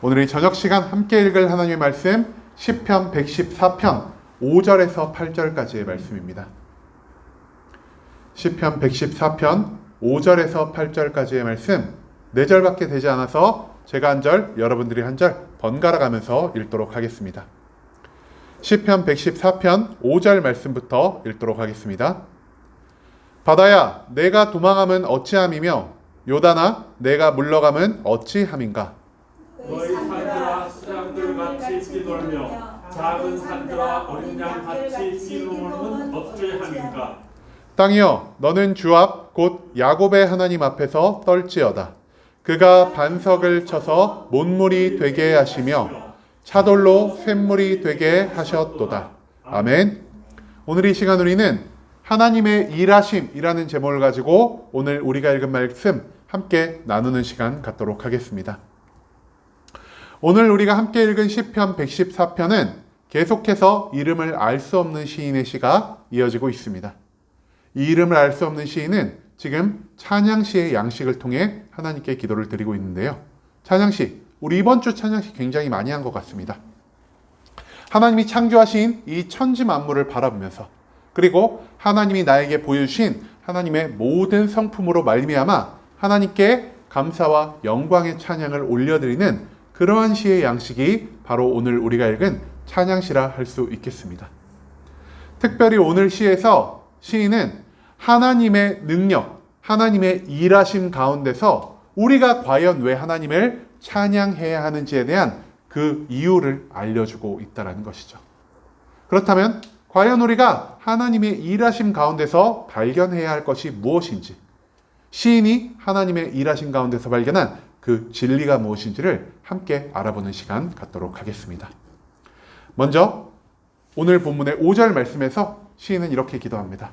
오늘 이 저녁 시간 함께 읽을 하나님의 말씀 시편 114편 5절에서 8절까지의 말씀입니다. 시편 114편 5절에서 8절까지의 말씀 4절밖에 되지 않아서 제가 한 절, 여러분들이 한 절 번갈아 가면서 읽도록 하겠습니다. 시편 114편 5절 말씀부터 읽도록 하겠습니다. 바다야, 내가 도망함은 어찌함이며 요단아, 내가 물러감은 어찌함인가. 너희 산들아 수양들 같이 뛰놀며 작은 산들아 어린 양 같이 뛰놀면 어찌함인가. 땅이여, 너는 주 앞 곧 야곱의 하나님 앞에서 떨지어다. 그가 반석을 쳐서 못물이 되게 하시며 차돌로 샘물이 되게 하셨도다. 아멘. 오늘 이 시간 우리는 하나님의 일하심이라는 제목을 가지고 오늘 우리가 읽은 말씀 함께 나누는 시간 갖도록 하겠습니다. 오늘 우리가 함께 읽은 시편 114편은 계속해서 이름을 알 수 없는 시인의 시가 이어지고 있습니다. 이 이름을 알 수 없는 시인은 지금 찬양시의 양식을 통해 하나님께 기도를 드리고 있는데요. 찬양시, 우리 이번 주 찬양시 굉장히 많이 한 것 같습니다. 하나님이 창조하신 이 천지 만물을 바라보면서 그리고 하나님이 나에게 보여주신 하나님의 모든 성품으로 말미암아 하나님께 감사와 영광의 찬양을 올려드리는 그러한 시의 양식이 바로 오늘 우리가 읽은 찬양시라 할 수 있겠습니다. 특별히 오늘 시에서 시인은 하나님의 능력, 하나님의 일하심 가운데서 우리가 과연 왜 하나님을 찬양해야 하는지에 대한 그 이유를 알려주고 있다는 것이죠. 그렇다면 과연 우리가 하나님의 일하심 가운데서 발견해야 할 것이 무엇인지, 시인이 하나님의 일하심 가운데서 발견한 그 진리가 무엇인지를 함께 알아보는 시간 갖도록 하겠습니다. 먼저 오늘 본문의 5절 말씀에서 시인은 이렇게 기도합니다.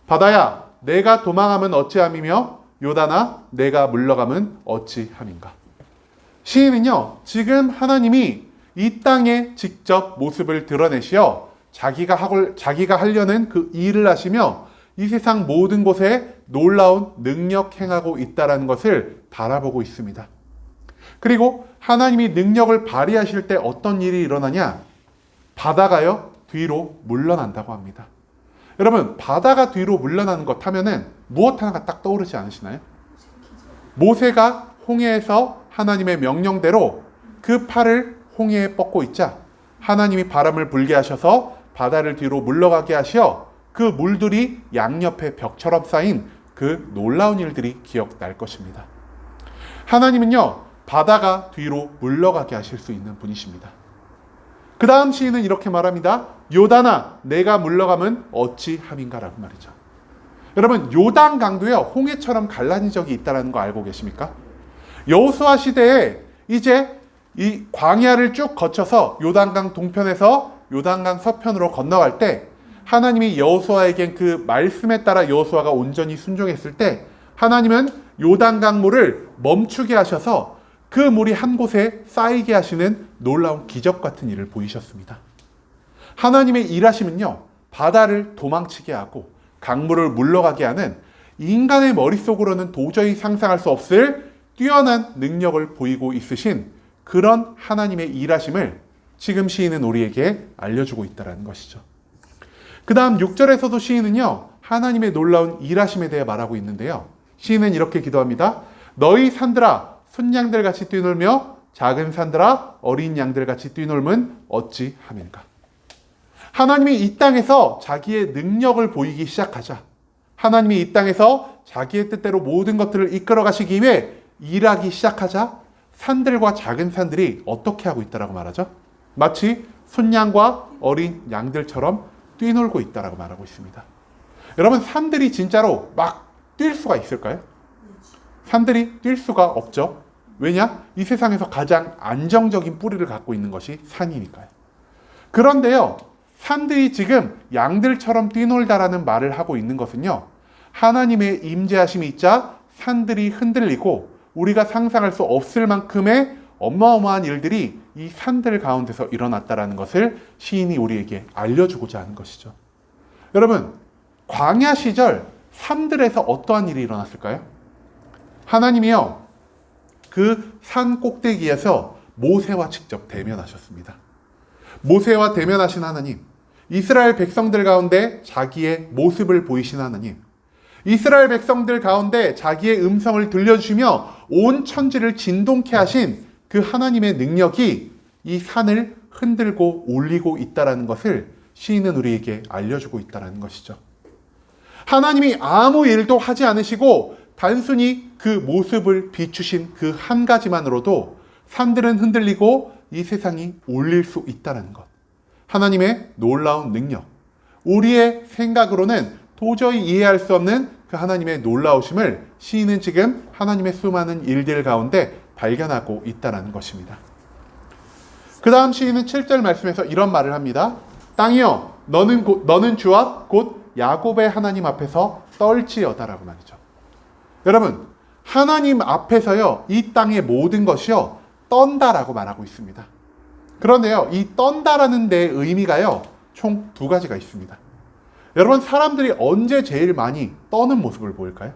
바다야, 내가 도망함은 어찌함이며 요단아, 내가 물러감은 어찌함인가. 시인은요, 지금 하나님이 이 땅에 직접 모습을 드러내시어 자기가 하려는 그 일을 하시며 이 세상 모든 곳에 놀라운 능력 행하고 있다는 것을 바라보고 있습니다. 그리고 하나님이 능력을 발휘하실 때 어떤 일이 일어나냐? 바다가요, 뒤로 물러난다고 합니다. 여러분, 바다가 뒤로 물러나는 것 하면은 무엇 하나가 딱 떠오르지 않으시나요? 모세가 홍해에서 하나님의 명령대로 그 팔을 홍해에 뻗고 있자 하나님이 바람을 불게 하셔서 바다를 뒤로 물러가게 하시어 그 물들이 양옆에 벽처럼 쌓인 그 놀라운 일들이 기억날 것입니다. 하나님은요, 바다가 뒤로 물러가게 하실 수 있는 분이십니다. 그 다음 시인은 이렇게 말합니다. 요단아, 내가 물러가면 어찌함인가 라고 말이죠. 여러분, 요단 강도요, 홍해처럼 갈라진 적이 있다는 거 알고 계십니까? 여호수아 시대에 이제 이 광야를 쭉 거쳐서 요단강 동편에서 요단강 서편으로 건너갈 때 하나님이 여호수아에겐 그 말씀에 따라 여호수아가 온전히 순종했을 때 하나님은 요단강 물을 멈추게 하셔서 그 물이 한 곳에 쌓이게 하시는 놀라운 기적 같은 일을 보이셨습니다. 하나님의 일하심은요, 바다를 도망치게 하고 강물을 물러가게 하는 인간의 머릿속으로는 도저히 상상할 수 없을 뛰어난 능력을 보이고 있으신 그런 하나님의 일하심을 지금 시인은 우리에게 알려주고 있다는 것이죠. 그 다음 6절에서도 시인은요, 하나님의 놀라운 일하심에 대해 말하고 있는데요. 시인은 이렇게 기도합니다. 너희 산들아 순양들 같이 뛰놀며 작은 산들아 어린 양들 같이 뛰놀면 어찌함인가. 하나님이 이 땅에서 자기의 능력을 보이기 시작하자 하나님이 이 땅에서 자기의 뜻대로 모든 것들을 이끌어 가시기 위해 일하기 시작하자 산들과 작은 산들이 어떻게 하고 있다라고 말하죠? 마치 순양과 어린 양들처럼 뛰놀고 있다라고 말하고 있습니다. 여러분, 산들이 진짜로 막 뛸 수가 있을까요? 산들이 뛸 수가 없죠. 왜냐? 이 세상에서 가장 안정적인 뿌리를 갖고 있는 것이 산이니까요. 그런데요, 산들이 지금 양들처럼 뛰놀다라는 말을 하고 있는 것은요, 하나님의 임재하심이 있자 산들이 흔들리고 우리가 상상할 수 없을 만큼의 어마어마한 일들이 이 산들 가운데서 일어났다라는 것을 시인이 우리에게 알려주고자 하는 것이죠. 여러분, 광야 시절 산들에서 어떠한 일이 일어났을까요? 하나님이요, 그 산 꼭대기에서 모세와 직접 대면하셨습니다. 모세와 대면하신 하나님, 이스라엘 백성들 가운데 자기의 모습을 보이신 하나님, 이스라엘 백성들 가운데 자기의 음성을 들려주시며 온 천지를 진동케 하신 그 하나님의 능력이 이 산을 흔들고 올리고 있다는 것을 시인은 우리에게 알려주고 있다는 것이죠. 하나님이 아무 일도 하지 않으시고 단순히 그 모습을 비추신 그 한 가지만으로도 산들은 흔들리고 이 세상이 울릴 수 있다는 것. 하나님의 놀라운 능력. 우리의 생각으로는 도저히 이해할 수 없는 그 하나님의 놀라우심을 시인은 지금 하나님의 수많은 일들 가운데 발견하고 있다는 것입니다. 그 다음 시인은 7절 말씀에서 이런 말을 합니다. 땅이여, 너는 주 앞 곧 야곱의 하나님 앞에서 떨지어다라고 말이죠. 여러분, 하나님 앞에서요, 이 땅의 모든 것이요, 떤다라고 말하고 있습니다. 그런데요, 이 떤다라는 데의 의미가요, 총 두 가지가 있습니다. 여러분, 사람들이 언제 제일 많이 떠는 모습을 보일까요?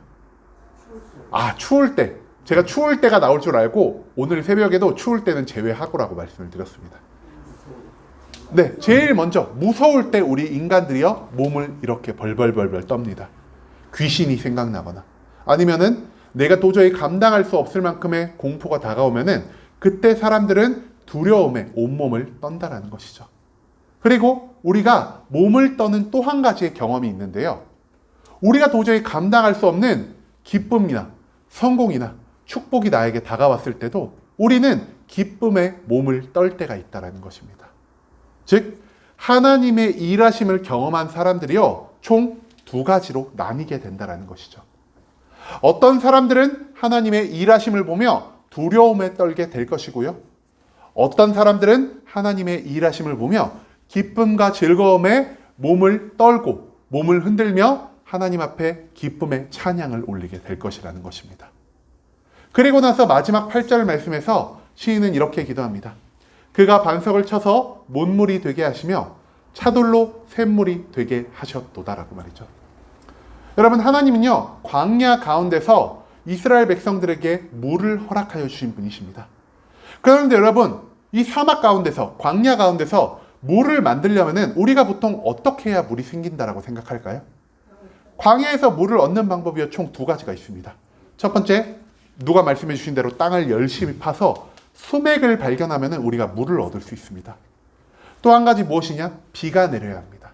추울 때. 제가 추울 때가 나올 줄 알고 오늘 새벽에도 추울 때는 제외하고라고 말씀을 드렸습니다. 네, 제일 먼저 무서울 때 우리 인간들이요, 몸을 이렇게 벌벌벌벌 떱니다. 귀신이 생각나거나 아니면은 내가 도저히 감당할 수 없을 만큼의 공포가 다가오면은 그때 사람들은 두려움에 온몸을 떤다라는 것이죠. 그리고 우리가 몸을 떠는 또 한 가지의 경험이 있는데요. 우리가 도저히 감당할 수 없는 기쁨이나 성공이나 축복이 나에게 다가왔을 때도 우리는 기쁨에 몸을 떨 때가 있다는 것입니다. 즉, 하나님의 일하심을 경험한 사람들이요, 총 두 가지로 나뉘게 된다는 것이죠. 어떤 사람들은 하나님의 일하심을 보며 두려움에 떨게 될 것이고요. 어떤 사람들은 하나님의 일하심을 보며 기쁨과 즐거움에 몸을 떨고 몸을 흔들며 하나님 앞에 기쁨의 찬양을 올리게 될 것이라는 것입니다. 그리고 나서 마지막 8절 말씀에서 시인은 이렇게 기도합니다. 그가 반석을 쳐서 못물이 되게 하시며 차돌로 샘물이 되게 하셨도다라고 말이죠. 여러분, 하나님은요, 광야 가운데서 이스라엘 백성들에게 물을 허락하여 주신 분이십니다. 그런데 여러분, 이 사막 가운데서, 광야 가운데서 물을 만들려면 우리가 보통 어떻게 해야 물이 생긴다라고 생각할까요? 광야에서 물을 얻는 방법이 총 두 가지가 있습니다. 첫 번째, 누가 말씀해 주신 대로 땅을 열심히 파서 수맥을 발견하면 우리가 물을 얻을 수 있습니다. 또 한 가지 무엇이냐? 비가 내려야 합니다.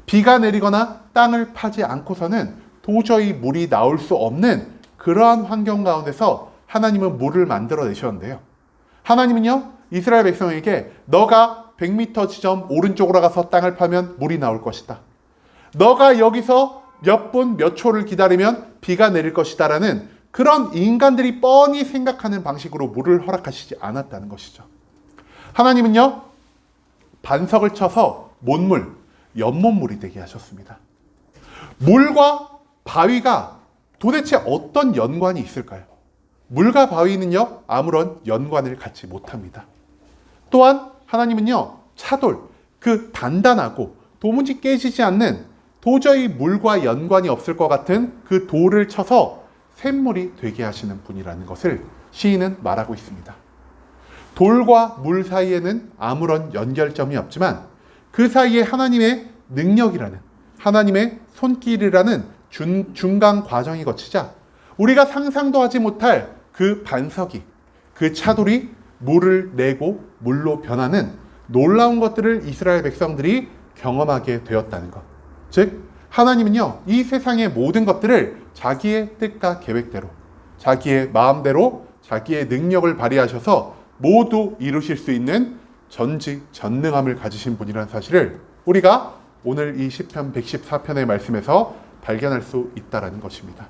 비가 내리거나 땅을 파지 않고서는 도저히 물이 나올 수 없는 그러한 환경 가운데서 하나님은 물을 만들어 내셨는데요. 하나님은요, 이스라엘 백성에게 너가 100m 지점 오른쪽으로 가서 땅을 파면 물이 나올 것이다. 너가 여기서 몇 분, 몇 초를 기다리면 비가 내릴 것이다 라는 그런 인간들이 뻔히 생각하는 방식으로 물을 허락하시지 않았다는 것이죠. 하나님은요, 반석을 쳐서 못물, 연못물이 되게 하셨습니다. 물과 바위가 도대체 어떤 연관이 있을까요? 물과 바위는요, 아무런 연관을 갖지 못합니다. 또한 하나님은요, 차돌, 그 단단하고 도무지 깨지지 않는 도저히 물과 연관이 없을 것 같은 그 돌을 쳐서 샘물이 되게 하시는 분이라는 것을 시인은 말하고 있습니다. 돌과 물 사이에는 아무런 연결점이 없지만 그 사이에 하나님의 능력이라는, 하나님의 손길이라는 중간 과정이 거치자 우리가 상상도 하지 못할 그 반석이, 그 차돌이 물을 내고 물로 변하는 놀라운 것들을 이스라엘 백성들이 경험하게 되었다는 것. 즉, 하나님은요, 이 세상의 모든 것들을 자기의 뜻과 계획대로, 자기의 마음대로, 자기의 능력을 발휘하셔서 모두 이루실 수 있는 전지전능함을 가지신 분이라는 사실을 우리가 오늘 이 시편 114편의 말씀에서 발견할 수 있다는 것입니다.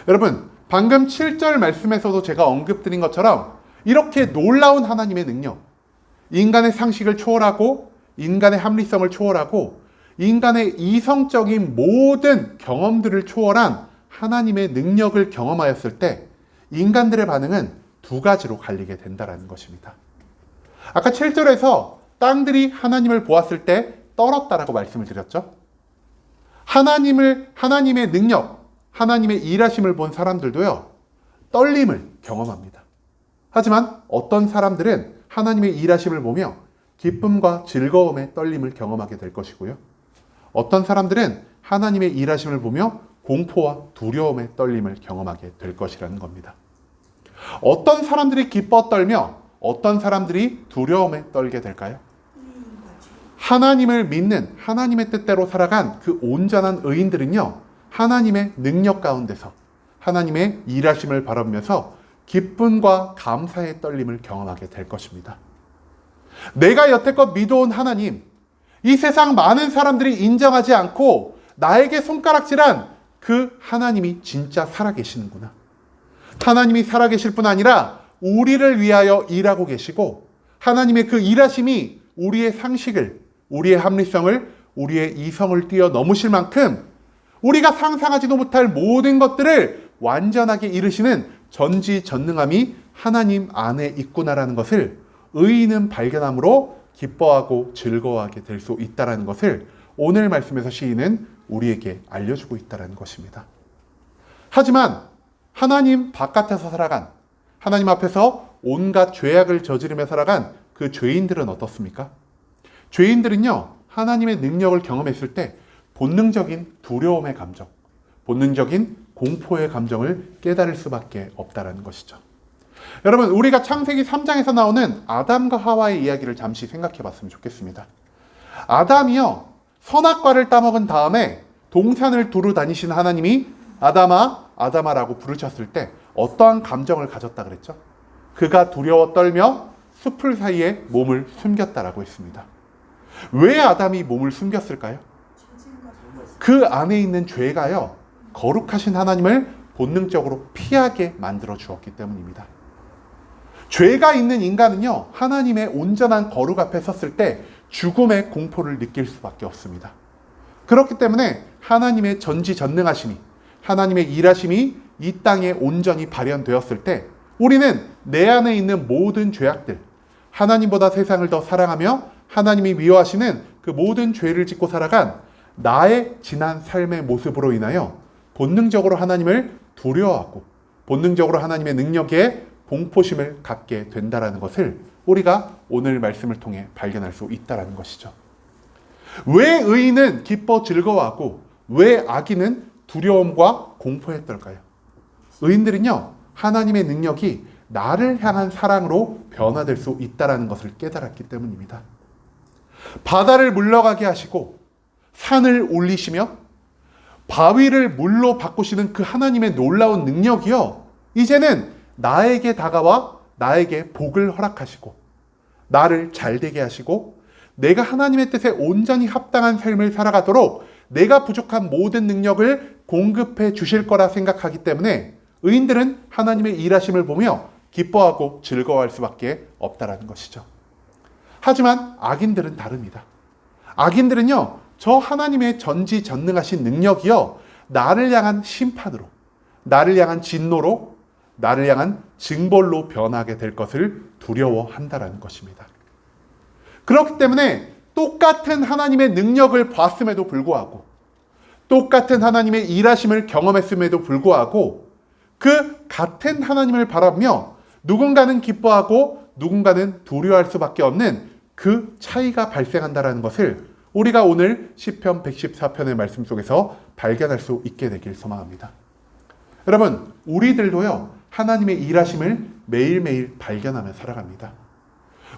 여러분, 방금 7절 말씀에서도 제가 언급드린 것처럼 이렇게 놀라운 하나님의 능력, 인간의 상식을 초월하고 인간의 합리성을 초월하고 인간의 이성적인 모든 경험들을 초월한 하나님의 능력을 경험하였을 때 인간들의 반응은 두 가지로 갈리게 된다는 것입니다. 아까 7절에서 땅들이 하나님을 보았을 때 떨었다라고 말씀을 드렸죠. 하나님의 능력, 하나님의 일하심을 본 사람들도요, 떨림을 경험합니다. 하지만 어떤 사람들은 하나님의 일하심을 보며 기쁨과 즐거움의 떨림을 경험하게 될 것이고요. 어떤 사람들은 하나님의 일하심을 보며 공포와 두려움의 떨림을 경험하게 될 것이라는 겁니다. 어떤 사람들이 기뻐 떨며 어떤 사람들이 두려움에 떨게 될까요? 하나님을 믿는 하나님의 뜻대로 살아간 그 온전한 의인들은요, 하나님의 능력 가운데서 하나님의 일하심을 바라보면서 기쁨과 감사의 떨림을 경험하게 될 것입니다. 내가 여태껏 믿어온 하나님, 이 세상 많은 사람들이 인정하지 않고 나에게 손가락질한 그 하나님이 진짜 살아계시는구나. 하나님이 살아계실 뿐 아니라 우리를 위하여 일하고 계시고, 하나님의 그 일하심이 우리의 상식을, 우리의 합리성을, 우리의 이성을 뛰어넘으실 만큼 우리가 상상하지도 못할 모든 것들을 완전하게 이루시는 전지전능함이 하나님 안에 있구나라는 것을 의인은 발견함으로 기뻐하고 즐거워하게 될 수 있다는 것을 오늘 말씀에서 시인은 우리에게 알려주고 있다는 것입니다. 하지만 하나님 바깥에서 살아간, 하나님 앞에서 온갖 죄악을 저지르며 살아간 그 죄인들은 어떻습니까? 죄인들은요, 하나님의 능력을 경험했을 때 본능적인 두려움의 감정, 본능적인 공포의 감정을 깨달을 수밖에 없다는 것이죠. 여러분, 우리가 창세기 3장에서 나오는 아담과 하와의 이야기를 잠시 생각해 봤으면 좋겠습니다. 아담이요, 선악과를 따먹은 다음에 동산을 두루 다니신 하나님이 아담아, 아담아라고 부르셨을 때 어떠한 감정을 가졌다 그랬죠? 그가 두려워 떨며 숲을 사이에 몸을 숨겼다라고 했습니다. 왜 아담이 몸을 숨겼을까요? 그 안에 있는 죄가요, 거룩하신 하나님을 본능적으로 피하게 만들어 주었기 때문입니다. 죄가 있는 인간은요, 하나님의 온전한 거룩 앞에 섰을 때 죽음의 공포를 느낄 수밖에 없습니다. 그렇기 때문에 하나님의 전지전능하심이, 하나님의 일하심이 이 땅에 온전히 발현되었을 때 우리는 내 안에 있는 모든 죄악들, 하나님보다 세상을 더 사랑하며 하나님이 미워하시는 그 모든 죄를 짓고 살아간 나의 지난 삶의 모습으로 인하여 본능적으로 하나님을 두려워하고 본능적으로 하나님의 능력에 공포심을 갖게 된다는 것을 우리가 오늘 말씀을 통해 발견할 수 있다는 것이죠. 왜 의인은 기뻐 즐거워하고 왜 악인은 두려움과 공포에 떨까요? 의인들은요, 하나님의 능력이 나를 향한 사랑으로 변화될 수 있다는 것을 깨달았기 때문입니다. 바다를 물러가게 하시고 산을 올리시며 바위를 물로 바꾸시는 그 하나님의 놀라운 능력이요, 이제는 나에게 다가와 나에게 복을 허락하시고 나를 잘되게 하시고 내가 하나님의 뜻에 온전히 합당한 삶을 살아가도록 내가 부족한 모든 능력을 공급해 주실 거라 생각하기 때문에 의인들은 하나님의 일하심을 보며 기뻐하고 즐거워할 수밖에 없다라는 것이죠. 하지만 악인들은 다릅니다. 악인들은요, 저 하나님의 전지전능하신 능력이요, 나를 향한 심판으로, 나를 향한 진노로, 나를 향한 징벌로 변하게 될 것을 두려워한다라는 것입니다. 그렇기 때문에 똑같은 하나님의 능력을 봤음에도 불구하고, 똑같은 하나님의 일하심을 경험했음에도 불구하고 그 같은 하나님을 바라보며 누군가는 기뻐하고 누군가는 두려워할 수밖에 없는 그 차이가 발생한다는 것을 우리가 오늘 시편 114편의 말씀 속에서 발견할 수 있게 되길 소망합니다. 여러분, 우리들도요, 하나님의 일하심을 매일매일 발견하며 살아갑니다.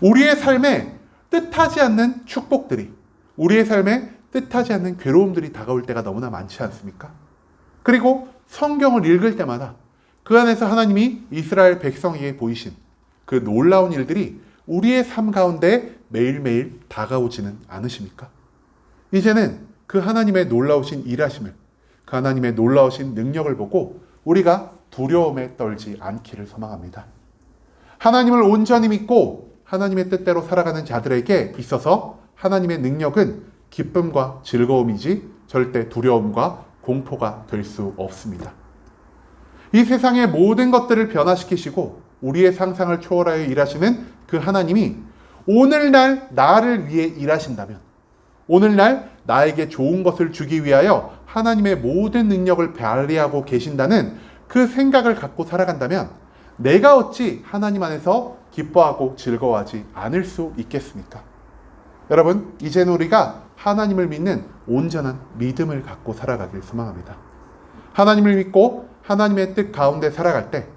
우리의 삶에 뜻하지 않는 축복들이, 우리의 삶에 뜻하지 않는 괴로움들이 다가올 때가 너무나 많지 않습니까? 그리고 성경을 읽을 때마다 그 안에서 하나님이 이스라엘 백성에게 보이신 그 놀라운 일들이 우리의 삶 가운데 매일매일 다가오지는 않으십니까? 이제는 그 하나님의 놀라우신 일하심을, 그 하나님의 놀라우신 능력을 보고 우리가 두려움에 떨지 않기를 소망합니다. 하나님을 온전히 믿고 하나님의 뜻대로 살아가는 자들에게 있어서 하나님의 능력은 기쁨과 즐거움이지 절대 두려움과 공포가 될 수 없습니다. 이 세상의 모든 것들을 변화시키시고 우리의 상상을 초월하여 일하시는 그 하나님이 오늘날 나를 위해 일하신다면, 오늘날 나에게 좋은 것을 주기 위하여 하나님의 모든 능력을 발휘하고 계신다는 그 생각을 갖고 살아간다면 내가 어찌 하나님 안에서 기뻐하고 즐거워하지 않을 수 있겠습니까? 여러분, 이제는 우리가 하나님을 믿는 온전한 믿음을 갖고 살아가길 소망합니다. 하나님을 믿고 하나님의 뜻 가운데 살아갈 때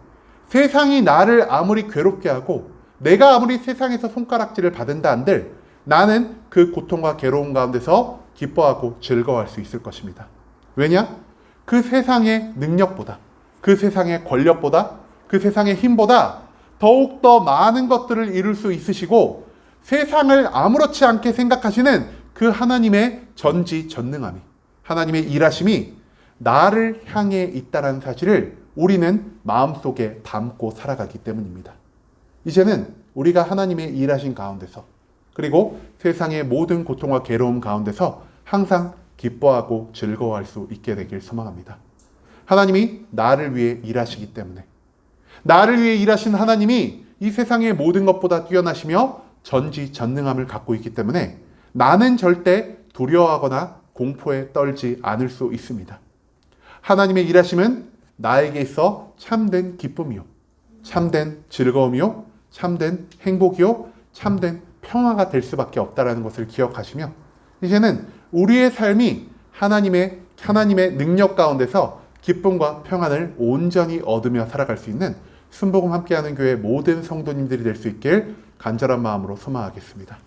세상이 나를 아무리 괴롭게 하고 내가 아무리 세상에서 손가락질을 받은다 한들 나는 그 고통과 괴로움 가운데서 기뻐하고 즐거워할 수 있을 것입니다. 왜냐? 그 세상의 능력보다, 그 세상의 권력보다, 그 세상의 힘보다 더욱더 많은 것들을 이룰 수 있으시고 세상을 아무렇지 않게 생각하시는 그 하나님의 전지전능함이, 하나님의 일하심이 나를 향해 있다는 사실을 우리는 마음속에 담고 살아가기 때문입니다. 이제는 우리가 하나님의 일하신 가운데서 그리고 세상의 모든 고통과 괴로움 가운데서 항상 기뻐하고 즐거워할 수 있게 되길 소망합니다. 하나님이 나를 위해 일하시기 때문에, 나를 위해 일하신 하나님이 이 세상의 모든 것보다 뛰어나시며 전지전능함을 갖고 있기 때문에 나는 절대 두려워하거나 공포에 떨지 않을 수 있습니다. 하나님의 일하심은 나에게 있어 참된 기쁨이요, 참된 즐거움이요, 참된 행복이요, 참된 평화가 될 수밖에 없다는 것을 기억하시며 이제는 우리의 삶이 하나님의 능력 가운데서 기쁨과 평안을 온전히 얻으며 살아갈 수 있는 순복음 함께하는 교회 모든 성도님들이 될 수 있길 간절한 마음으로 소망하겠습니다.